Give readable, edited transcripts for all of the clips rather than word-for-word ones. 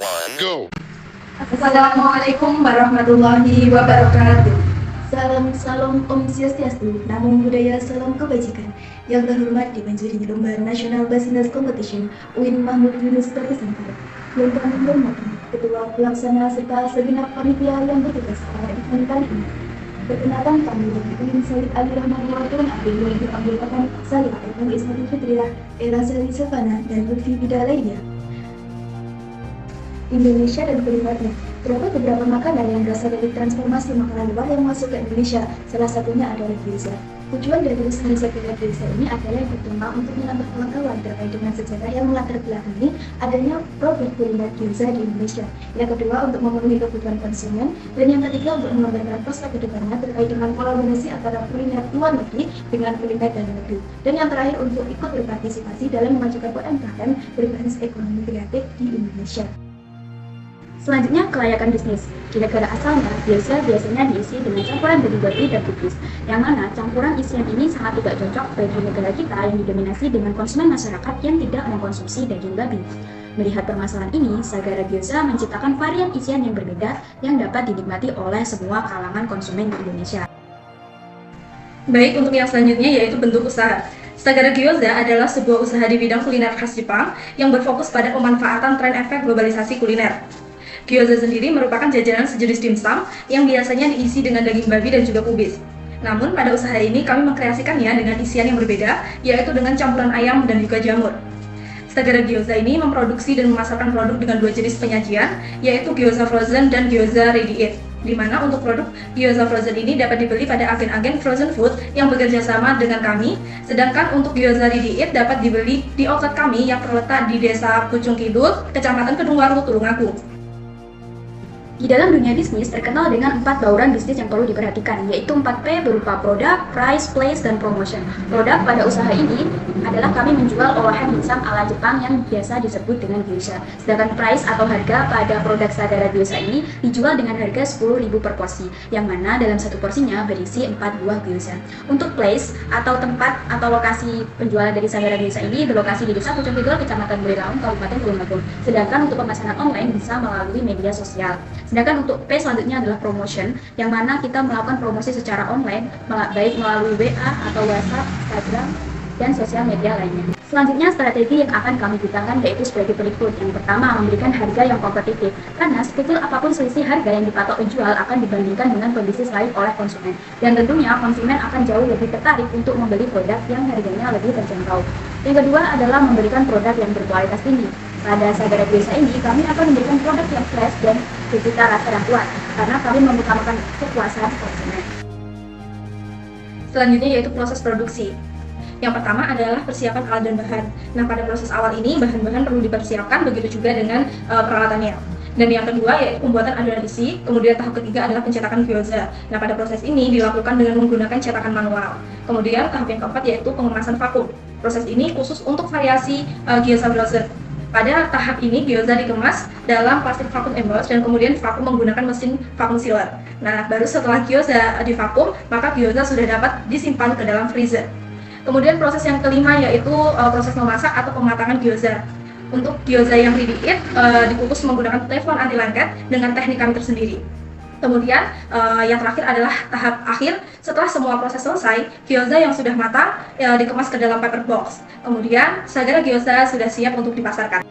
one, go! Assalamualaikum warahmatullahi wabarakatuh. Salam Om Swastiastu, Namo Buddhaya, salam kebajikan. Yang terhormat di penjuri Lomba Nasional Business Competition UIN Mahmud Yunus Terkesantara. Yang kami hormati Ketua Pelaksana serta segenap panitia yang bertugas pada event kali ini. Perkenalkan kami dari UIN Said Ali Rahman Wadon Abdul Wahid Abdul Rahman Salih Aibun Ismail Fitrilah Era Sari Savana dan Lutfi Bida lainnya. Indonesia dan kulinernya. Terdapat beberapa makanan yang berasal dari transformasi makanan luar yang masuk ke Indonesia. Salah satunya adalah gyoza. Tujuan dari usaha Sakura Gyoza ini adalah yang pertama untuk menambah pengetahuan terkait dengan sejarah yang melatar belakangi adanya produk kuliner gyoza di Indonesia. Yang kedua untuk memenuhi kebutuhan konsumen, dan yang ketiga untuk mengembangkan prospek kedepannya terkait dengan kolaborasi antara kuliner luar negeri dengan kuliner dalam negeri. Dan yang terakhir untuk ikut berpartisipasi dalam memajukan UMKM berbasis ekonomi kreatif di Indonesia. Selanjutnya, kelayakan bisnis. Di negara asalnya, gyoza biasanya diisi dengan campuran daging babi dan kubis, yang mana campuran isian ini sangat tidak cocok bagi negara kita yang didominasi dengan konsumen masyarakat yang tidak mengkonsumsi daging babi. Melihat permasalahan ini, Sagara Gyoza menciptakan varian isian yang berbeda yang dapat dinikmati oleh semua kalangan konsumen di Indonesia. Baik, untuk yang selanjutnya yaitu bentuk usaha. Sagara Gyoza adalah sebuah usaha di bidang kuliner khas Jepang yang berfokus pada pemanfaatan tren efek globalisasi kuliner. Gyoza sendiri merupakan jajanan sejenis dimsum yang biasanya diisi dengan daging babi dan juga kubis. Namun pada usaha ini kami mengkreasikannya dengan isian yang berbeda, yaitu dengan campuran ayam dan juga jamur. Sagara Gyoza ini memproduksi dan memasarkan produk dengan dua jenis penyajian, yaitu gyoza frozen dan gyoza ready eat. Di mana untuk produk gyoza frozen ini dapat dibeli pada agen-agen frozen food yang bekerja sama dengan kami, sedangkan untuk gyoza ready eat dapat dibeli di outlet kami yang terletak di Desa Pucung Kidul, Kecamatan Kedungwaru, Tulungagung. Di dalam dunia bisnis terkenal dengan 4 bauran bisnis yang perlu diperhatikan, yaitu 4P berupa produk, price, place, dan promotion. Produk pada usaha ini adalah kami menjual olahan dimsum ala Jepang yang biasa disebut dengan gyoza. Sedangkan price atau harga pada produk Sagara Gyoza ini dijual dengan harga 10.000 per porsi, yang mana dalam satu porsinya berisi 4 buah gyoza. Untuk place atau tempat atau lokasi penjualan dari Sagara Gyoza ini berlokasi di Desa Pucung Kidul, Kecamatan Bulelawang, Kabupaten Tulungagung. Sedangkan untuk pemesanan online bisa melalui media sosial. Sedangkan untuk P selanjutnya adalah promotion, yang mana kita melakukan promosi secara online, baik melalui WA atau WhatsApp, Instagram, dan sosial media lainnya. Selanjutnya, strategi yang akan kami gunakan yaitu sebagai berikut. Yang pertama, memberikan harga yang kompetitif, karena sekecil apapun selisih harga yang dipatok penjual akan dibandingkan dengan kondisi lain oleh konsumen. Dan tentunya konsumen akan jauh lebih tertarik untuk membeli produk yang harganya lebih terjangkau. Yang kedua adalah memberikan produk yang berkualitas tinggi. Pada Sagara Gyoza ini, kami akan memberikan produk yang fresh dan bercita rasa yang kuat, karena kami mengutamakan kepuasan konsumen. Selanjutnya yaitu proses produksi. Yang pertama adalah persiapan alat dan bahan. Nah, pada proses awal ini bahan-bahan perlu dipersiapkan, begitu juga dengan peralatannya. Dan yang kedua yaitu pembuatan adonan isi, kemudian tahap ketiga adalah pencetakan gyoza. Nah, pada proses ini dilakukan dengan menggunakan cetakan manual. Kemudian tahap yang keempat yaitu pengemasan vakum. Proses ini khusus untuk variasi gyoza frozen. Pada tahap ini, gyoza dikemas dalam plastik vakum emboss dan kemudian vakum menggunakan mesin vakum sealer. Nah, baru setelah gyoza divakum, maka gyoza sudah dapat disimpan ke dalam freezer. Kemudian proses yang kelima yaitu proses memasak atau pematangan gyoza. Untuk gyoza yang ready eat, dikukus menggunakan teflon anti lengket dengan teknik kami tersendiri. Kemudian yang terakhir adalah tahap akhir. Setelah semua proses selesai, gyoza yang sudah matang dikemas ke dalam paper box. Kemudian Sagara Gyoza sudah siap untuk dipasarkan.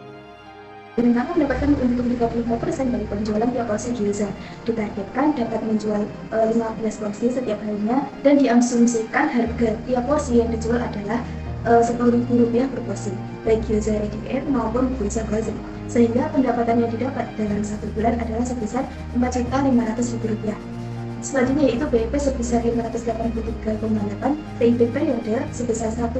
Dan kami mendapatkan untung 35% dari penjualan tiap porsi gyoza. Ditargetkan dapat menjual 15 porsi setiap harinya, dan diasumsikan harga tiap porsi yang dijual adalah Rp10.000 per porsi, baik gyoza ready eat maupun gyoza frozen. Sehingga pendapatan yang didapat dalam 1 bulan adalah sebesar Rp4.500.000. Selanjutnya yaitu BEP sebesar 583,8, PIB periode sebesar 1,39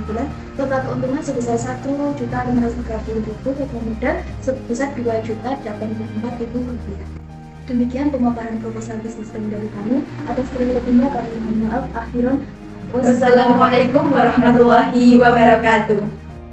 bulan, total keuntungan sebesar Rp1.530.000, total modal sebesar Rp2.084.000. Demikian pemaparan proposal bisnis dari kami. Atas lebih-lebihnya kami mohon maaf. Akhirun, Wassalamualaikum warahmatullahi wabarakatuh.